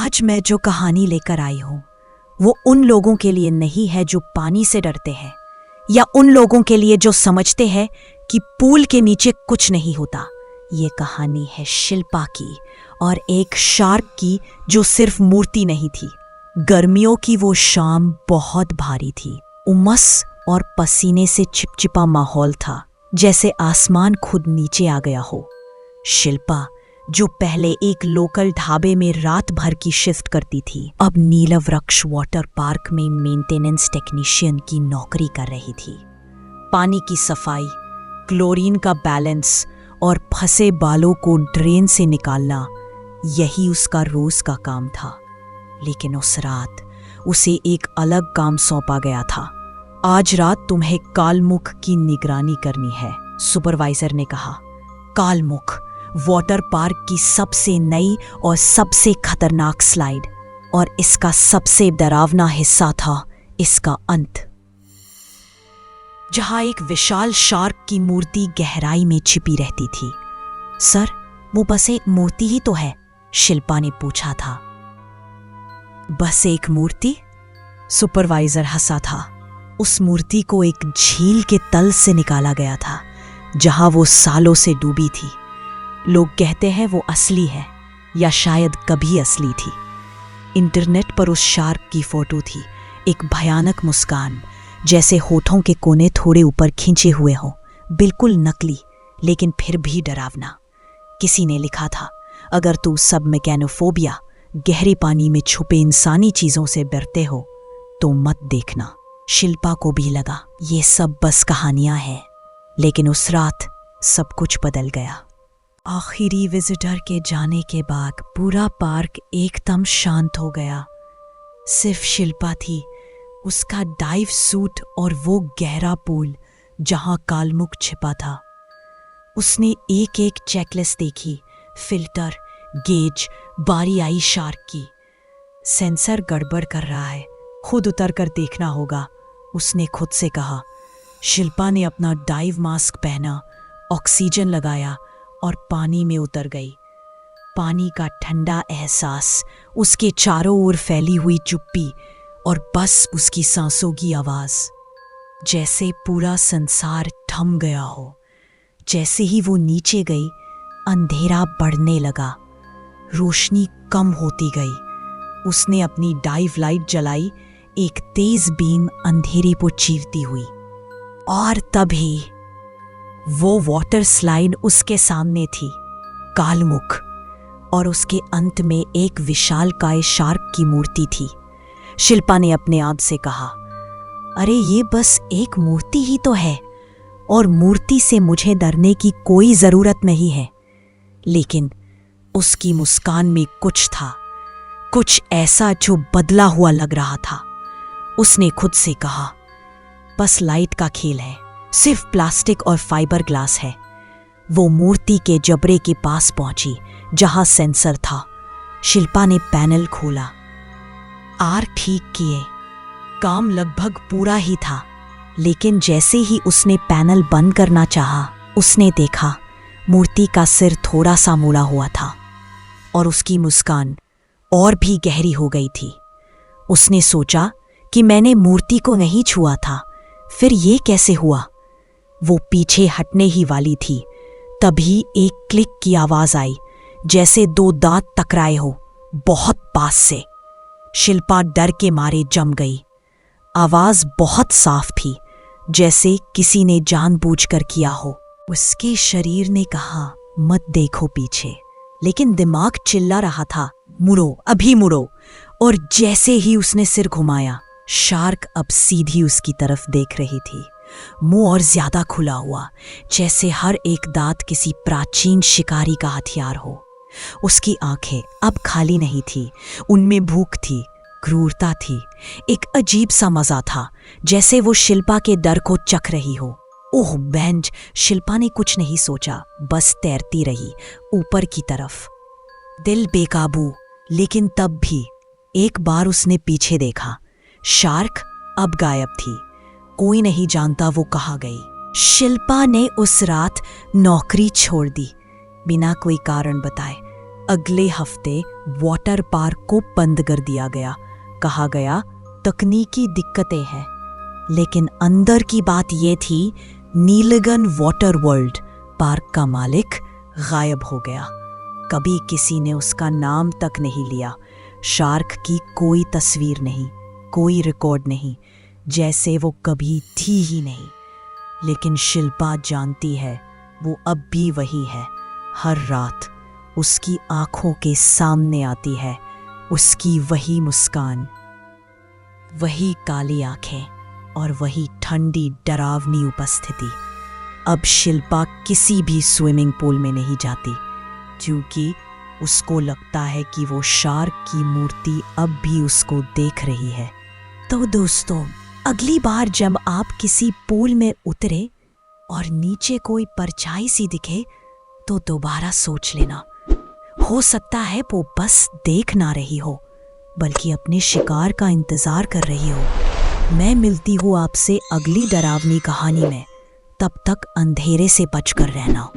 आज मैं जो कहानी लेकर आई हूं वो उन लोगों के लिए नहीं है जो पानी से डरते हैं, या उन लोगों के लिए जो समझते हैं कि पूल के नीचे कुछ नहीं होता। ये कहानी है शिल्पा की, और एक शार्क की जो सिर्फ मूर्ति नहीं थी। गर्मियों की वो शाम बहुत भारी थी। उमस और पसीने से चिपचिपा माहौल था, जैसे आसमान खुद नीचे आ गया हो। शिल्पा, जो पहले एक लोकल ढाबे में रात भर की शिफ्ट करती थी, अब नीलवृक्ष वाटर पार्क में मेंटेनेंस टेक्नीशियन की नौकरी कर रही थी। पानी की सफाई, क्लोरीन का बैलेंस और फंसे बालों को ड्रेन से निकालना, यही उसका रोज का काम था। लेकिन उस रात उसे एक अलग काम सौंपा गया था। आज रात तुम्हें कालमुख की निगरानी करनी है, सुपरवाइजर ने कहा। कालमुख वाटर पार्क की सबसे नई और सबसे खतरनाक स्लाइड, और इसका सबसे डरावना हिस्सा था इसका अंत, जहां एक विशाल शार्क की मूर्ति गहराई में छिपी रहती थी। सर, वो बस एक मूर्ति ही तो है, शिल्पा ने पूछा था। बस एक मूर्ति? सुपरवाइजर हंसा था। उस मूर्ति को एक झील के तल से निकाला गया था, जहां वो सालों से डूबी थी। लोग कहते हैं वो असली है, या शायद कभी असली थी। इंटरनेट पर उस शार्क की फोटो थी, एक भयानक मुस्कान, जैसे होठों के कोने थोड़े ऊपर खींचे हुए हों, बिल्कुल नकली लेकिन फिर भी डरावना। किसी ने लिखा था, अगर तू सब मैकेनोफोबिया, गहरे पानी में छुपे इंसानी चीजों से डरते हो तो मत देखना। शिल्पा को भी लगा ये सब बस कहानियां हैं, लेकिन उस रात सब कुछ बदल गया। आखिरी विजिटर के जाने के बाद पूरा पार्क एकदम शांत हो गया। सिर्फ शिल्पा थी, उसका डाइव सूट और वो गहरा पूल जहां कालमुख छिपा था। उसने एक एक चेकलिस्ट देखी, फिल्टर, गेज, बारी आई शार्क की। सेंसर गड़बड़ कर रहा है, खुद उतर कर देखना होगा, उसने खुद से कहा। शिल्पा ने अपना डाइव मास्क पहना, ऑक्सीजन लगाया और पानी में उतर गई। पानी का ठंडा एहसास, उसके चारों ओर फैली हुई चुप्पी और बस उसकी सांसों की आवाज, जैसे पूरा संसार थम गया हो। जैसे ही वो नीचे गई, अंधेरा बढ़ने लगा, रोशनी कम होती गई। उसने अपनी डाइव लाइट जलाई, एक तेज बीम अंधेरे को चीरती हुई, और तभी वो वाटर स्लाइड उसके सामने थी, कालमुख, और उसके अंत में एक विशालकाय शार्क की मूर्ति थी। शिल्पा ने अपने आप से कहा, अरे ये बस एक मूर्ति ही तो है, और मूर्ति से मुझे डरने की कोई जरूरत नहीं है। लेकिन उसकी मुस्कान में कुछ था, कुछ ऐसा जो बदला हुआ लग रहा था। उसने खुद से कहा, बस लाइट का खेल है, सिर्फ प्लास्टिक और फाइबर ग्लास है। वो मूर्ति के जबड़े के पास पहुंची, जहां सेंसर था। शिल्पा ने पैनल खोला, आर ठीक किए, काम लगभग पूरा ही था। लेकिन जैसे ही उसने पैनल बंद करना चाहा, उसने देखा मूर्ति का सिर थोड़ा सा मुड़ा हुआ था, और उसकी मुस्कान और भी गहरी हो गई थी। उसने सोचा कि मैंने मूर्ति को नहीं छुआ था, फिर ये कैसे हुआ? वो पीछे हटने ही वाली थी, तभी एक क्लिक की आवाज आई, जैसे दो दांत टकराए हो, बहुत पास से। शिल्पा डर के मारे जम गई। आवाज बहुत साफ थी, जैसे किसी ने जानबूझकर किया हो। उसके शरीर ने कहा, मत देखो पीछे, लेकिन दिमाग चिल्ला रहा था, मुड़ो, अभी मुड़ो। और जैसे ही उसने सिर घुमाया, शार्क अब सीधी उसकी तरफ देख रही थी, मुंह और ज्यादा खुला हुआ, जैसे हर एक दांत किसी प्राचीन शिकारी का हथियार हो। उसकी आंखें अब खाली नहीं थी, उनमें भूख थी, क्रूरता थी, एक अजीब सा मजा था, जैसे वो शिल्पा के डर को चख रही हो। ओह बेंच, शिल्पा ने कुछ नहीं सोचा, बस तैरती रही ऊपर की तरफ, दिल बेकाबू। लेकिन तब भी एक बार उसने पीछे देखा, शार्क अब गायब थी, कोई नहीं जानता वो कहाँ गई। शिल्पा ने उस रात नौकरी छोड़ दी, बिना कोई कारण बताए। अगले हफ्ते वाटर पार्क को बंद कर दिया गया। कहा गया तकनीकी दिक्कतें हैं, लेकिन अंदर की बात यह थी नीलगन वाटर वर्ल्ड पार्क का मालिक गायब हो गया। कभी किसी ने उसका नाम तक नहीं लिया। शार्क की कोई तस्वीर नहीं, कोई रिकॉर्ड नहीं, जैसे वो कभी थी ही नहीं। लेकिन शिल्पा जानती है वो अब भी वही है। हर रात उसकी आंखों के सामने आती है उसकी वही मुस्कान, वही काली आंखें और वही ठंडी डरावनी उपस्थिति। अब शिल्पा किसी भी स्विमिंग पूल में नहीं जाती, क्योंकि उसको लगता है कि वो शार्क की मूर्ति अब भी उसको देख रही है। तो दोस्तों, अगली बार जब आप किसी पूल में उतरे और नीचे कोई परछाई सी दिखे तो दोबारा सोच लेना, हो सकता है वो बस देख ना रही हो, बल्कि अपने शिकार का इंतजार कर रही हो। मैं मिलती हूँ आपसे अगली डरावनी कहानी में। तब तक अंधेरे से बचकर रहना।